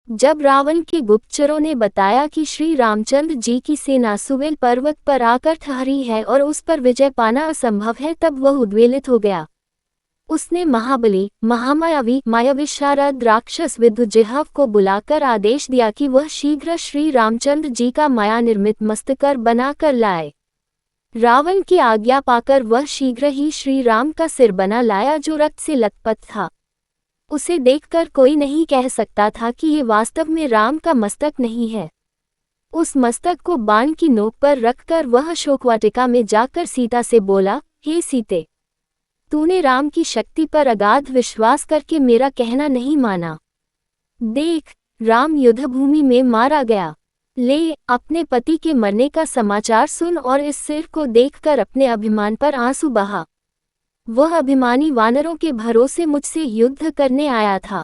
जब रावण के गुप्तचरों ने बताया कि श्री रामचंद्र जी की सेना सुवेल पर्वत पर आकर ठहरी है और उस पर विजय पाना असंभव है, तब वह उद्वेलित हो गया। उसने महाबली, महामायावी, मायाविशारद राक्षस विद्युजिह्व को बुलाकर आदेश दिया कि वह शीघ्र श्री रामचंद्र जी का माया निर्मित मस्तकर बनाकर लाए। रावण की आज्ञा पाकर वह शीघ्र ही श्री राम का सिर बना लाया, जो रक्त से लथपथ था। उसे देखकर कोई नहीं कह सकता था कि ये वास्तव में राम का मस्तक नहीं है। उस मस्तक को बाण की नोक पर रखकर वह शोकवाटिका में जाकर सीता से बोला, हे सीते, तूने राम की शक्ति पर अगाध विश्वास करके मेरा कहना नहीं माना। देख, राम युद्धभूमि में मारा गया। ले, अपने पति के मरने का समाचार सुन और इस सिर को देखकर अपने अभिमान पर आंसू बहा। वह अभिमानी वानरों के भरोसे मुझसे युद्ध करने आया था।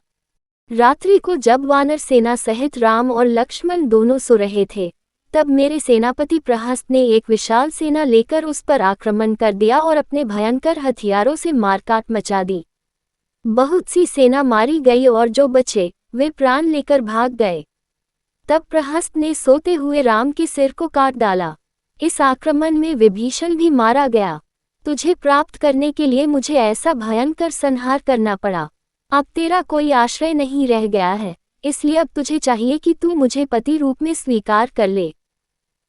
रात्रि को जब वानर सेना सहित राम और लक्ष्मण दोनों सो रहे थे, तब मेरे सेनापति प्रहस्त ने एक विशाल सेना लेकर उस पर आक्रमण कर दिया और अपने भयंकर हथियारों से मारकाट मचा दी। बहुत सी सेना मारी गई और जो बचे वे प्राण लेकर भाग गए। तब प्रहस्त ने सोते हुए राम के सिर को काट डाला। इस आक्रमण में विभीषण भी मारा गया। तुझे प्राप्त करने के लिए मुझे ऐसा भयंकर संहार करना पड़ा। अब तेरा कोई आश्रय नहीं रह गया है, इसलिए अब तुझे चाहिए कि तू मुझे पति रूप में स्वीकार कर ले।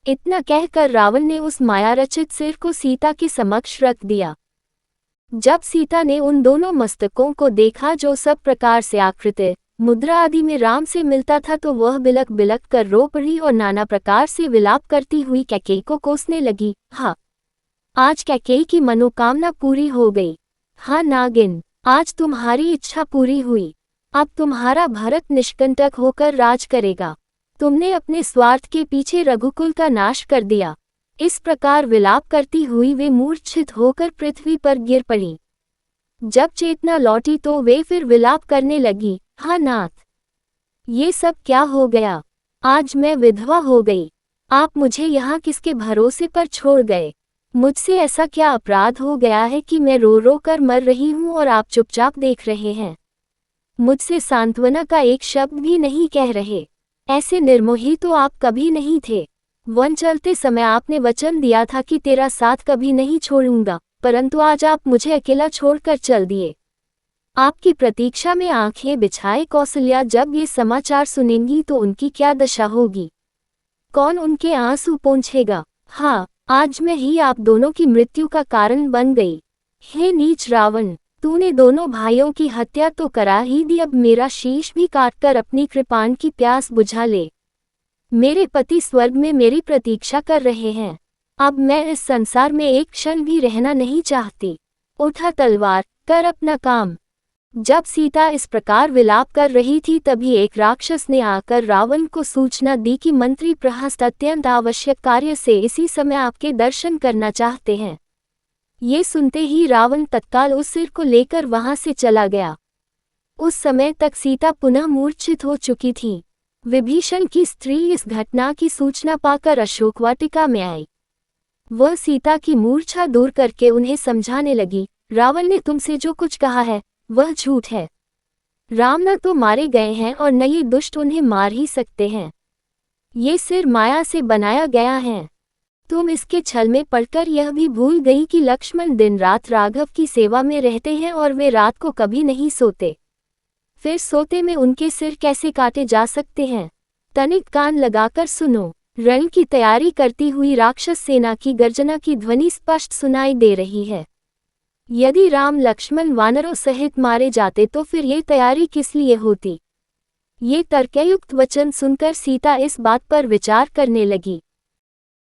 इतना कहकर रावण ने उस मायारचित सिर को सीता के समक्ष रख दिया। जब सीता ने उन दोनों मस्तकों को देखा जो सब प्रकार से आकृति, मुद्रा आदि में राम से मिलता था, तो वह बिलक बिलक कर रो पड़ी और नाना प्रकार से विलाप करती हुई कैकेयी को कोसने लगी। हाँ, आज कैकेयी की मनोकामना पूरी हो गई। हाँ नागिन, आज तुम्हारी इच्छा पूरी हुई। अब तुम्हारा भरत निष्कंटक होकर राज करेगा। तुमने अपने स्वार्थ के पीछे रघुकुल का नाश कर दिया। इस प्रकार विलाप करती हुई वे मूर्छित होकर पृथ्वी पर गिर पड़ी। जब चेतना लौटी तो वे फिर विलाप करने लगी, हाँ नाथ, ये सब क्या हो गया? आज मैं विधवा हो गई। आप मुझे यहाँ किसके भरोसे पर छोड़ गए? मुझसे ऐसा क्या अपराध हो गया है कि मैं रो रो कर मर रही हूँ और आप चुपचाप देख रहे हैं? मुझसे सांत्वना का एक शब्द भी नहीं कह रहे। ऐसे निर्मोही तो आप कभी नहीं थे। वन चलते समय आपने वचन दिया था कि तेरा साथ कभी नहीं छोड़ूंगा, परंतु आज आप मुझे अकेला छोड़कर चल दिए। आपकी प्रतीक्षा में आंखें बिछाए कौशल्या जब ये समाचार सुनेंगी तो उनकी क्या दशा होगी? कौन उनके आंसू पोंछेगा? हाँ, आज मैं ही आप दोनों की मृत्यु का कारण बन गई। हे नीच रावण, तूने दोनों भाइयों की हत्या तो करा ही दी, अब मेरा शीश भी काटकर अपनी कृपाण की प्यास बुझा ले। मेरे पति स्वर्ग में मेरी प्रतीक्षा कर रहे हैं। अब मैं इस संसार में एक क्षण भी रहना नहीं चाहती। उठा तलवार, कर अपना काम। जब सीता इस प्रकार विलाप कर रही थी तभी एक राक्षस ने आकर रावण को सूचना दी कि मंत्री प्रहस्त अत्यंत आवश्यक कार्य से इसी समय आपके दर्शन करना चाहते हैं। ये सुनते ही रावण तत्काल उस सिर को लेकर वहां से चला गया। उस समय तक सीता पुनः मूर्छित हो चुकी थी। विभीषण की स्त्री इस घटना की सूचना पाकर अशोकवाटिका में आई। वह सीता की मूर्छा दूर करके उन्हें समझाने लगी, रावण ने तुमसे जो कुछ कहा है वह झूठ है। राम न तो मारे गए हैं और न ये दुष्ट उन्हें मार ही सकते हैं। ये सिर माया से बनाया गया है। तुम इसके छल में पड़कर यह भी भूल गई कि लक्ष्मण दिन रात राघव की सेवा में रहते हैं और वे रात को कभी नहीं सोते। फिर सोते में उनके सिर कैसे काटे जा सकते हैं? तनिक कान लगाकर सुनो। रण की तैयारी करती हुई राक्षस सेना की गर्जना की ध्वनि स्पष्ट सुनाई दे रही है। यदि राम लक्ष्मण वानरों सहित मारे जाते तो फिर ये तैयारी किस लिए होती? ये तर्कयुक्त वचन सुनकर सीता इस बात पर विचार करने लगी।